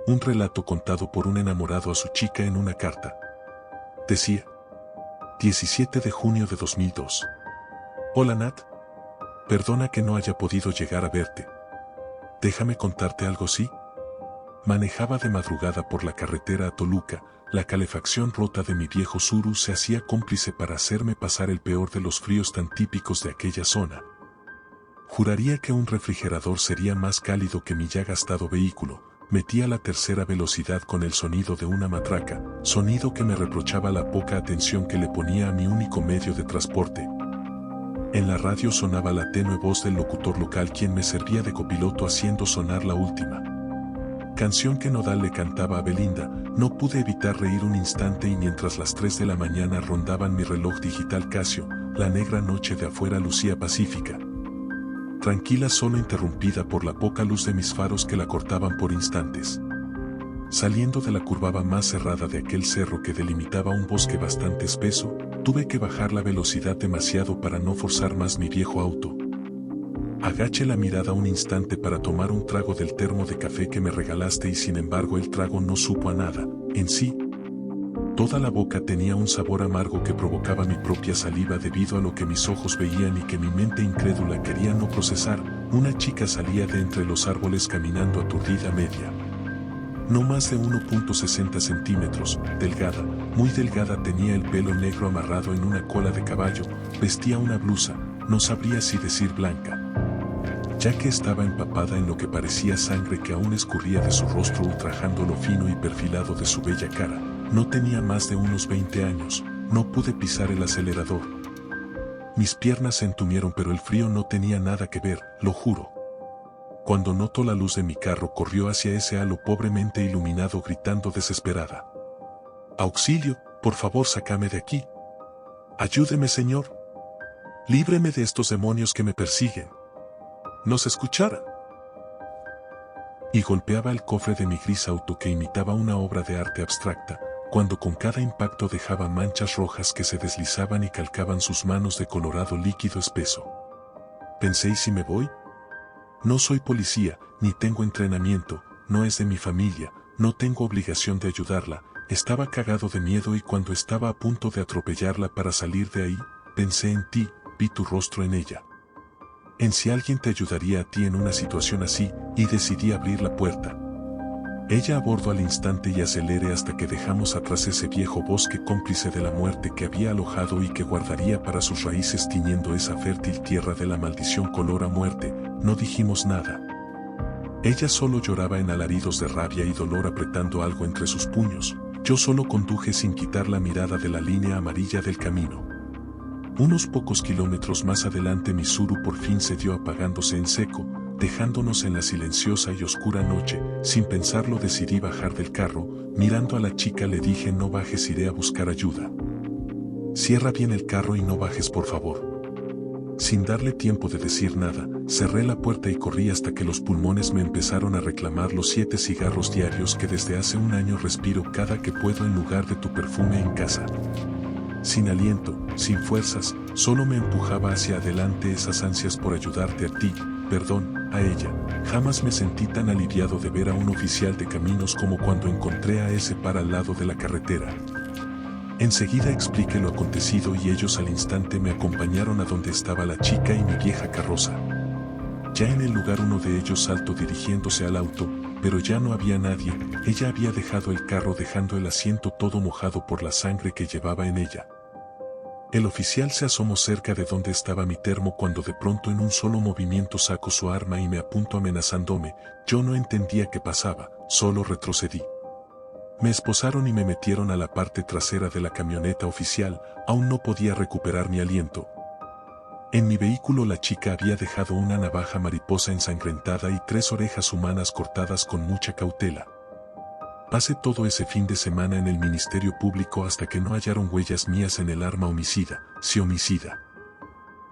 un relato contado por un enamorado a su chica en una carta. Decía: 17 de junio de 2002. Hola Nat. Perdona que no haya podido llegar a verte. Déjame contarte algo, ¿sí? Manejaba de madrugada por la carretera a Toluca. La calefacción rota de mi viejo Tsuru se hacía cómplice para hacerme pasar el peor de los fríos tan típicos de aquella zona. Juraría que un refrigerador sería más cálido que mi ya gastado vehículo. Metí a la tercera velocidad con el sonido de una matraca, sonido que me reprochaba la poca atención que le ponía a mi único medio de transporte. En la radio sonaba la tenue voz del locutor local, quien me servía de copiloto haciendo sonar la última canción que Nodal le cantaba a Belinda. No pude evitar reír un instante, y mientras las 3 de la mañana rondaban mi reloj digital Casio, la negra noche de afuera lucía pacífica, tranquila, solo interrumpida por la poca luz de mis faros que la cortaban por instantes. Saliendo de la curvada más cerrada de aquel cerro que delimitaba un bosque bastante espeso, tuve que bajar la velocidad demasiado para no forzar más mi viejo auto. Agaché la mirada un instante para tomar un trago del termo de café que me regalaste, y sin embargo el trago no supo a nada en sí. Toda la boca tenía un sabor amargo que provocaba mi propia saliva debido a lo que mis ojos veían y que mi mente incrédula quería no procesar. Una chica salía de entre los árboles caminando aturdida, media, no más de 1.60 centímetros, delgada, muy delgada, tenía el pelo negro amarrado en una cola de caballo, vestía una blusa, no sabría si decir blanca, ya que estaba empapada en lo que parecía sangre que aún escurría de su rostro, ultrajando lo fino y perfilado de su bella cara. No tenía más de unos 20 años, no pude pisar el acelerador. Mis piernas se entumieron, pero el frío no tenía nada que ver, lo juro. Cuando notó la luz de mi carro, corrió hacia ese halo pobremente iluminado, gritando desesperada: ¡Auxilio! Por favor, sácame de aquí. Ayúdeme, señor. Líbreme de estos demonios que me persiguen. ¿Nos escuchara? Y golpeaba el cofre de mi gris auto, que imitaba una obra de arte abstracta, cuando con cada impacto dejaba manchas rojas que se deslizaban y calcaban sus manos de colorado líquido espeso. Pensé: ¿y si me voy? No soy policía, ni tengo entrenamiento, no es de mi familia, no tengo obligación de ayudarla. Estaba cagado de miedo, y cuando estaba a punto de atropellarla para salir de ahí, pensé en ti, vi tu rostro en ella. En si alguien te ayudaría a ti en una situación así, y decidí abrir la puerta. Ella abordó al instante y aceleré hasta que dejamos atrás ese viejo bosque cómplice de la muerte que había alojado y que guardaría para sus raíces, tiñendo esa fértil tierra de la maldición color a muerte. No dijimos nada. Ella solo lloraba en alaridos de rabia y dolor, apretando algo entre sus puños. Yo solo conduje sin quitar la mirada de la línea amarilla del camino. Unos pocos kilómetros más adelante mi Tsuru por fin se dio apagándose en seco, dejándonos en la silenciosa y oscura noche. Sin pensarlo decidí bajar del carro. Mirando a la chica le dije: no bajes, iré a buscar ayuda. Cierra bien el carro y no bajes, por favor. Sin darle tiempo de decir nada, cerré la puerta y corrí hasta que los pulmones me empezaron a reclamar los 7 cigarros diarios que desde hace un año respiro cada que puedo en lugar de tu perfume en casa. Sin aliento, sin fuerzas, solo me empujaba hacia adelante esas ansias por ayudarte a ti, perdón, a ella. Jamás me sentí tan aliviado de ver a un oficial de caminos como cuando encontré a ese par al lado de la carretera. Enseguida expliqué lo acontecido y ellos al instante me acompañaron a donde estaba la chica y mi vieja carroza. Ya en el lugar, uno de ellos saltó dirigiéndose al auto, pero ya no había nadie. Ella había dejado el carro, dejando el asiento todo mojado por la sangre que llevaba en ella. El oficial se asomó cerca de donde estaba mi termo cuando de pronto en un solo movimiento sacó su arma y me apuntó amenazándome. Yo no entendía qué pasaba, solo retrocedí. Me esposaron y me metieron a la parte trasera de la camioneta oficial. Aún no podía recuperar mi aliento. En mi vehículo la chica había dejado una navaja mariposa ensangrentada y 3 orejas humanas cortadas con mucha cautela. Pasé todo ese fin de semana en el Ministerio Público hasta que no hallaron huellas mías en el arma homicida, sí, homicida.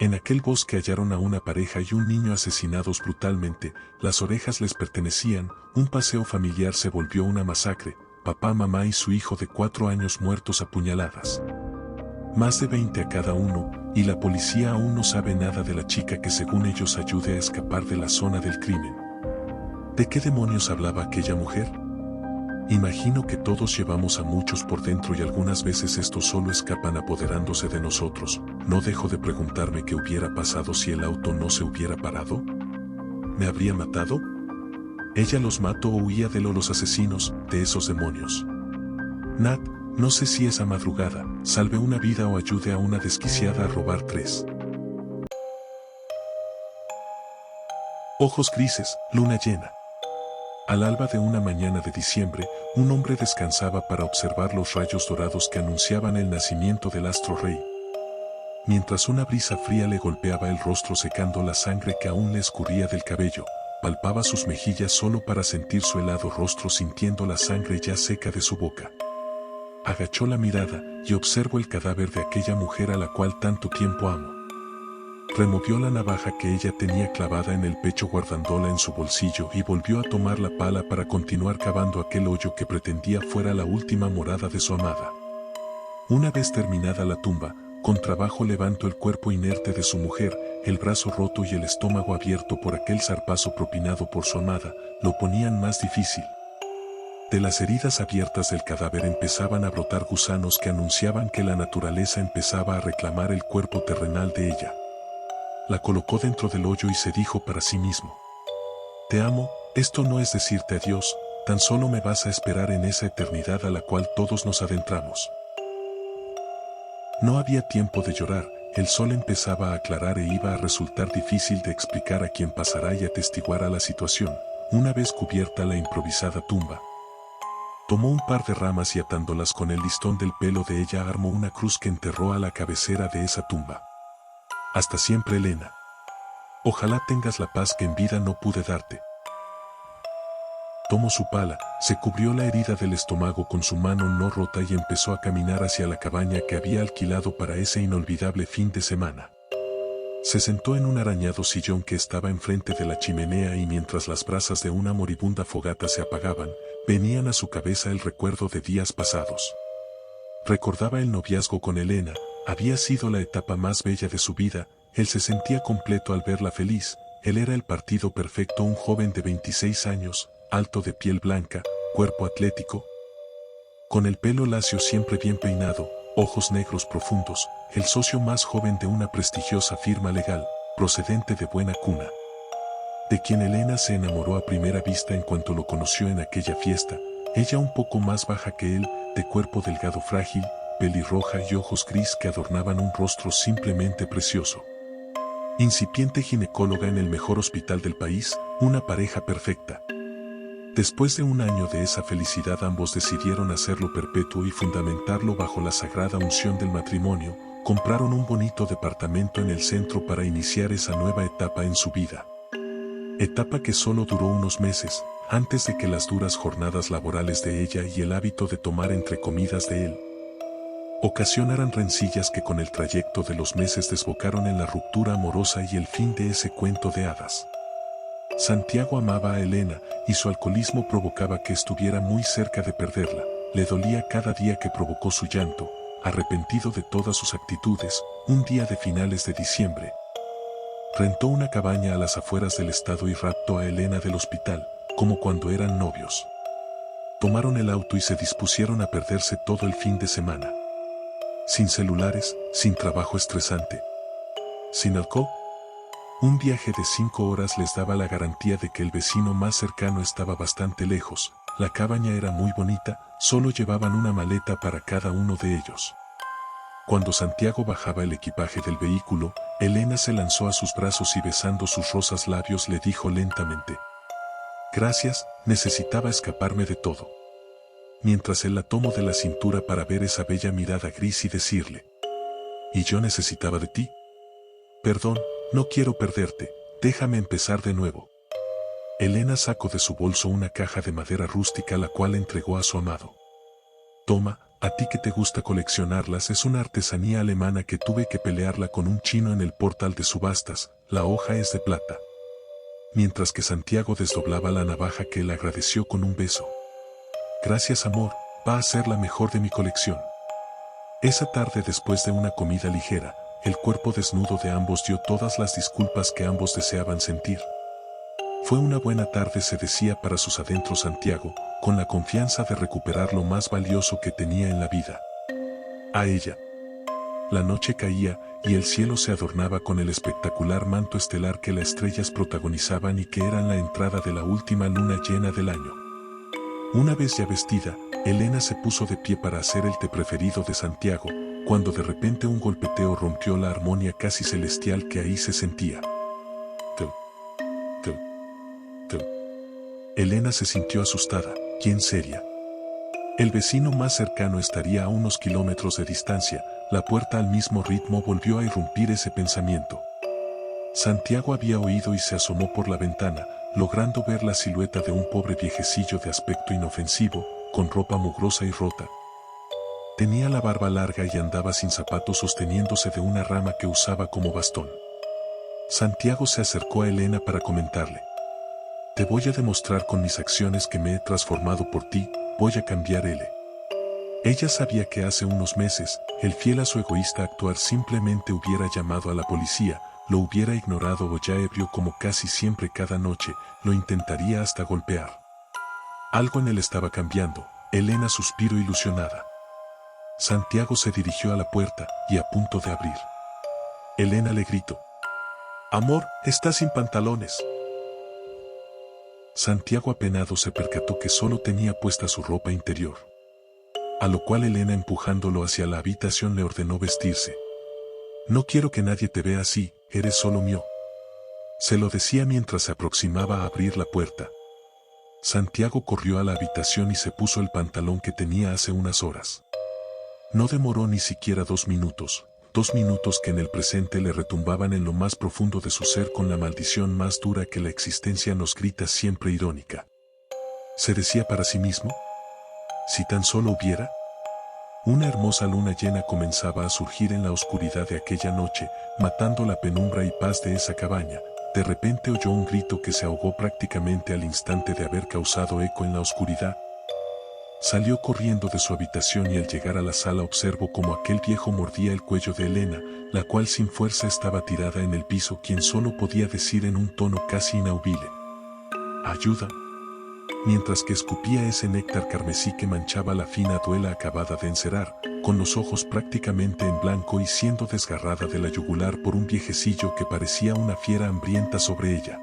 En aquel bosque hallaron a una pareja y un niño asesinados brutalmente. Las orejas les pertenecían. Un paseo familiar se volvió una masacre. Papá, mamá y su hijo de 4 años muertos a puñaladas. Más de 20 a cada uno, y la policía aún no sabe nada de la chica que según ellos ayude a escapar de la zona del crimen. ¿De qué demonios hablaba aquella mujer? Imagino que todos llevamos a muchos por dentro y algunas veces estos solo escapan apoderándose de nosotros. No dejo de preguntarme qué hubiera pasado si el auto no se hubiera parado. ¿Me habría matado? ¿Ella los mató o huía de los asesinos, de esos demonios? Nat, no sé si esa madrugada salve una vida o ayude a una desquiciada a robar 3. Ojos grises, luna llena. Al alba de una mañana de diciembre, un hombre descansaba para observar los rayos dorados que anunciaban el nacimiento del astro rey. Mientras una brisa fría le golpeaba el rostro secando la sangre que aún le escurría del cabello, palpaba sus mejillas solo para sentir su helado rostro sintiendo la sangre ya seca de su boca. Agachó la mirada y observó el cadáver de aquella mujer a la cual tanto tiempo amo. Removió la navaja que ella tenía clavada en el pecho guardándola en su bolsillo y volvió a tomar la pala para continuar cavando aquel hoyo que pretendía fuera la última morada de su amada. Una vez terminada la tumba, con trabajo levantó el cuerpo inerte de su mujer, el brazo roto y el estómago abierto por aquel zarpazo propinado por su amada, lo ponían más difícil. De las heridas abiertas del cadáver empezaban a brotar gusanos que anunciaban que la naturaleza empezaba a reclamar el cuerpo terrenal de ella. La colocó dentro del hoyo y se dijo para sí mismo: te amo, esto no es decirte adiós, tan solo me vas a esperar en esa eternidad a la cual todos nos adentramos. No había tiempo de llorar, el sol empezaba a aclarar e iba a resultar difícil de explicar a quien pasará y atestiguara la situación, una vez cubierta la improvisada tumba. Tomó un par de ramas y atándolas con el listón del pelo de ella armó una cruz que enterró a la cabecera de esa tumba. Hasta siempre, Elena. Ojalá tengas la paz que en vida no pude darte. Tomó su pala, se cubrió la herida del estómago con su mano no rota y empezó a caminar hacia la cabaña que había alquilado para ese inolvidable fin de semana. Se sentó en un arañado sillón que estaba enfrente de la chimenea y mientras las brasas de una moribunda fogata se apagaban, venían a su cabeza el recuerdo de días pasados. Recordaba el noviazgo con Elena, había sido la etapa más bella de su vida, él se sentía completo al verla feliz, él era el partido perfecto, un joven de 26 años, alto de piel blanca, cuerpo atlético, con el pelo lacio siempre bien peinado, ojos negros profundos, el socio más joven de una prestigiosa firma legal, procedente de buena cuna. De quien Elena se enamoró a primera vista en cuanto lo conoció en aquella fiesta, ella un poco más baja que él, de cuerpo delgado frágil, pelirroja y ojos gris que adornaban un rostro simplemente precioso. Incipiente ginecóloga en el mejor hospital del país, una pareja perfecta. Después de un año de esa felicidad ambos decidieron hacerlo perpetuo y fundamentarlo bajo la sagrada unción del matrimonio, compraron un bonito departamento en el centro para iniciar esa nueva etapa en su vida. Etapa que solo duró unos meses, antes de que las duras jornadas laborales de ella y el hábito de tomar entre comidas de él ocasionaran rencillas que con el trayecto de los meses desbocaron en la ruptura amorosa y el fin de ese cuento de hadas. Santiago amaba a Elena, y su alcoholismo provocaba que estuviera muy cerca de perderla. Le dolía cada día que provocó su llanto, arrepentido de todas sus actitudes. Un día de finales de diciembre, rentó una cabaña a las afueras del estado y raptó a Elena del hospital, como cuando eran novios. Tomaron el auto y se dispusieron a perderse todo el fin de semana. Sin celulares, sin trabajo estresante, sin alcohol. Un viaje de 5 horas les daba la garantía de que el vecino más cercano estaba bastante lejos. La cabaña era muy bonita, solo llevaban una maleta para cada uno de ellos. Cuando Santiago bajaba el equipaje del vehículo, Elena se lanzó a sus brazos y besando sus rosas labios le dijo lentamente: gracias, necesitaba escaparme de todo. Mientras él la tomó de la cintura para ver esa bella mirada gris y decirle: ¿y yo necesitaba de ti? Perdón, no quiero perderte, déjame empezar de nuevo. Elena sacó de su bolso una caja de madera rústica la cual entregó a su amado. Toma, a ti que te gusta coleccionarlas, es una artesanía alemana que tuve que pelearla con un chino en el portal de subastas, la hoja es de plata. Mientras que Santiago desdoblaba la navaja que él agradeció con un beso. Gracias amor, va a ser la mejor de mi colección. Esa tarde después de una comida ligera, el cuerpo desnudo de ambos dio todas las disculpas que ambos deseaban sentir. Fue una buena tarde, se decía para sus adentros Santiago, con la confianza de recuperar lo más valioso que tenía en la vida. A ella. La noche caía, y el cielo se adornaba con el espectacular manto estelar que las estrellas protagonizaban y que eran la entrada de la última luna llena del año. Una vez ya vestida, Elena se puso de pie para hacer el té preferido de Santiago, cuando de repente un golpeteo rompió la armonía casi celestial que ahí se sentía. Tu, tu, tu. Elena se sintió asustada, bien seria. El vecino más cercano estaría a unos kilómetros de distancia. La puerta al mismo ritmo volvió a irrumpir ese pensamiento. Santiago había oído y se asomó por la ventana, logrando ver la silueta de un pobre viejecillo de aspecto inofensivo, con ropa mugrosa y rota. Tenía la barba larga y andaba sin zapatos sosteniéndose de una rama que usaba como bastón. Santiago se acercó a Elena para comentarle: «Te voy a demostrar con mis acciones que me he transformado por ti, voy a cambiar L». Ella sabía que hace unos meses, el fiel a su egoísta actuar simplemente hubiera llamado a la policía, lo hubiera ignorado o ya ebrio como casi siempre cada noche, lo intentaría hasta golpear. Algo en él estaba cambiando. Elena suspiró ilusionada. Santiago se dirigió a la puerta, y a punto de abrir. Elena le gritó: «Amor, estás sin pantalones». Santiago apenado se percató que solo tenía puesta su ropa interior. A lo cual Elena, empujándolo hacia la habitación, le ordenó vestirse. «No quiero que nadie te vea así, eres solo mío». Se lo decía mientras se aproximaba a abrir la puerta. Santiago corrió a la habitación y se puso el pantalón que tenía hace unas horas. No demoró ni siquiera 2 minutos, 2 minutos que en el presente le retumbaban en lo más profundo de su ser con la maldición más dura que la existencia nos grita, siempre irónica. Se decía para sí mismo: «Si tan solo hubiera». Una hermosa luna llena comenzaba a surgir en la oscuridad de aquella noche, matando la penumbra y paz de esa cabaña. De repente oyó un grito que se ahogó prácticamente al instante de haber causado eco en la oscuridad. Salió corriendo de su habitación y al llegar a la sala observó como aquel viejo mordía el cuello de Elena, la cual sin fuerza estaba tirada en el piso, quien solo podía decir en un tono casi inaudible: «Ayuda», mientras que escupía ese néctar carmesí que manchaba la fina duela acabada de encerar, con los ojos prácticamente en blanco y siendo desgarrada de la yugular por un viejecillo que parecía una fiera hambrienta sobre ella.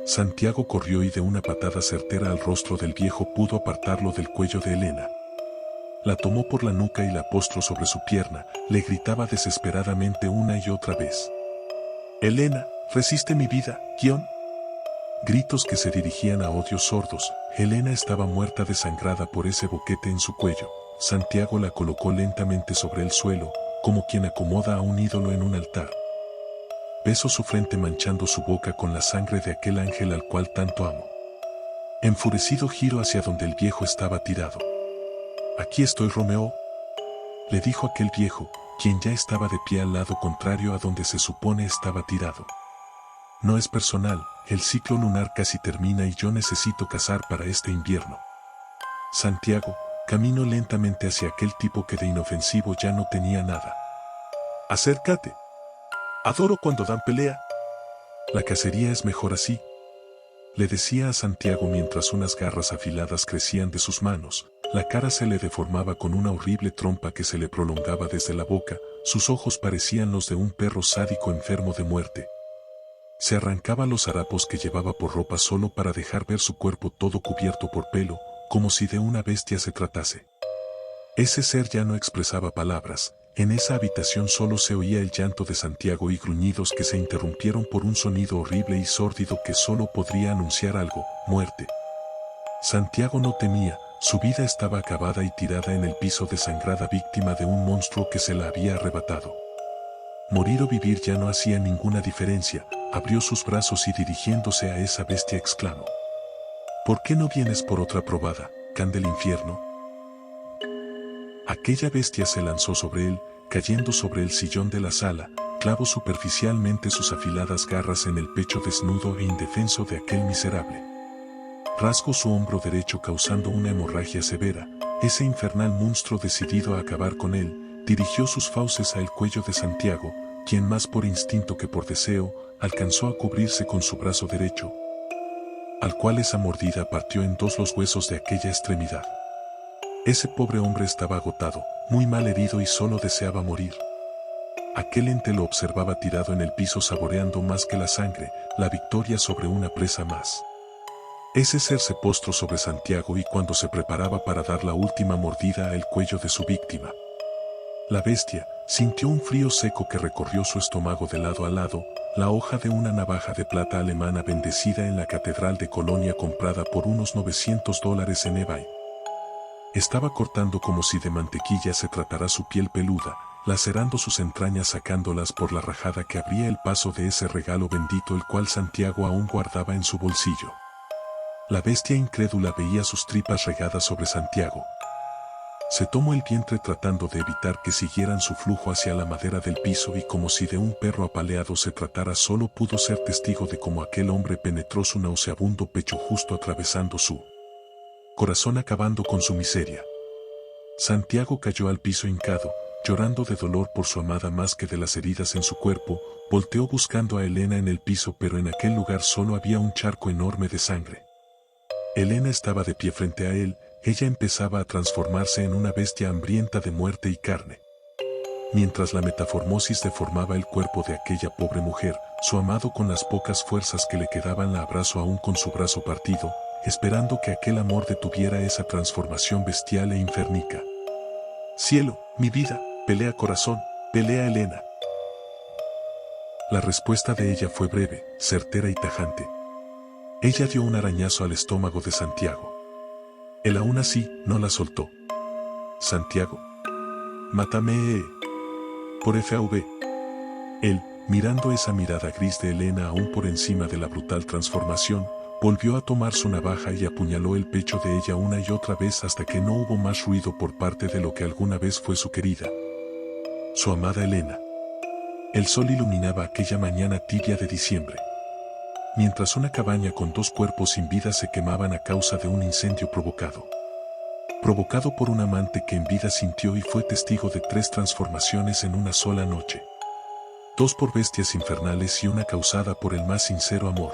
Santiago corrió y de una patada certera al rostro del viejo pudo apartarlo del cuello de Elena. La tomó por la nuca y la postró sobre su pierna, le gritaba desesperadamente una y otra vez: «Elena, resiste mi vida, guión». Gritos que se dirigían a odios sordos. Elena estaba muerta, desangrada por ese boquete en su cuello. Santiago la colocó lentamente sobre el suelo, como quien acomoda a un ídolo en un altar. Besó su frente manchando su boca con la sangre de aquel ángel al cual tanto amo. Enfurecido giró hacia donde el viejo estaba tirado. «Aquí estoy, Romeo», le dijo aquel viejo, quien ya estaba de pie al lado contrario a donde se supone estaba tirado. «No es personal, el ciclo lunar casi termina y yo necesito cazar para este invierno». Santiago caminó lentamente hacia aquel tipo que de inofensivo ya no tenía nada. «Acércate. Adoro cuando dan pelea. La cacería es mejor así», le decía a Santiago mientras unas garras afiladas crecían de sus manos. La cara se le deformaba con una horrible trompa que se le prolongaba desde la boca, sus ojos parecían los de un perro sádico enfermo de muerte. Se arrancaba los harapos que llevaba por ropa solo para dejar ver su cuerpo todo cubierto por pelo, como si de una bestia se tratase. Ese ser ya no expresaba palabras. En esa habitación solo se oía el llanto de Santiago y gruñidos que se interrumpieron por un sonido horrible y sórdido que solo podría anunciar algo: muerte. Santiago no temía, su vida estaba acabada y tirada en el piso, desangrada, víctima de un monstruo que se la había arrebatado. Morir o vivir ya no hacía ninguna diferencia. Abrió sus brazos y dirigiéndose a esa bestia exclamó: «¿Por qué no vienes por otra probada, can del infierno?». Aquella bestia se lanzó sobre él, cayendo sobre el sillón de la sala, clavó superficialmente sus afiladas garras en el pecho desnudo e indefenso de aquel miserable. Rasgó su hombro derecho causando una hemorragia severa. Ese infernal monstruo, decidido a acabar con él, dirigió sus fauces al cuello de Santiago, quien más por instinto que por deseo, alcanzó a cubrirse con su brazo derecho. al cual esa mordida partió en dos los huesos de aquella extremidad. Ese pobre hombre estaba agotado, muy mal herido y solo deseaba morir. Aquel ente lo observaba tirado en el piso saboreando más que la sangre, la victoria sobre una presa más. Ese ser se postró sobre Santiago y cuando se preparaba para dar la última mordida al cuello de su víctima, la bestia sintió un frío seco que recorrió su estómago de lado a lado, la hoja de una navaja de plata alemana bendecida en la Catedral de Colonia comprada por unos $900 en eBay. Estaba cortando como si de mantequilla se tratara su piel peluda, lacerando sus entrañas sacándolas por la rajada que abría el paso de ese regalo bendito el cual Santiago aún guardaba en su bolsillo. La bestia incrédula veía sus tripas regadas sobre Santiago. Se tomó el vientre tratando de evitar que siguieran su flujo hacia la madera del piso y como si de un perro apaleado se tratara solo pudo ser testigo de cómo aquel hombre penetró su nauseabundo pecho justo atravesando su corazón acabando con su miseria. Santiago cayó al piso hincado, llorando de dolor por su amada más que de las heridas en su cuerpo, volteó buscando a Elena en el piso pero en aquel lugar solo había un charco enorme de sangre. Elena estaba de pie frente a él. Ella empezaba a transformarse en una bestia hambrienta de muerte y carne. Mientras la metamorfosis deformaba el cuerpo de aquella pobre mujer, su amado con las pocas fuerzas que le quedaban la abrazó aún con su brazo partido, esperando que aquel amor detuviera esa transformación bestial e infernica. «Cielo, mi vida, pelea corazón, pelea Elena». La respuesta de ella fue breve, certera y tajante. Ella dio un arañazo al estómago de Santiago. Él aún así no la soltó. «Santiago. Mátame. Por FAV». Él, mirando esa mirada gris de Elena aún por encima de la brutal transformación, volvió a tomar su navaja y apuñaló el pecho de ella una y otra vez hasta que no hubo más ruido por parte de lo que alguna vez fue su querida, su amada Elena. El sol iluminaba aquella mañana tibia de diciembre. Mientras una cabaña con dos cuerpos sin vida se quemaban a causa de un incendio provocado por un amante que en vida sintió y fue testigo de 3 transformaciones en una sola noche. 2 por bestias infernales y una causada por el más sincero amor.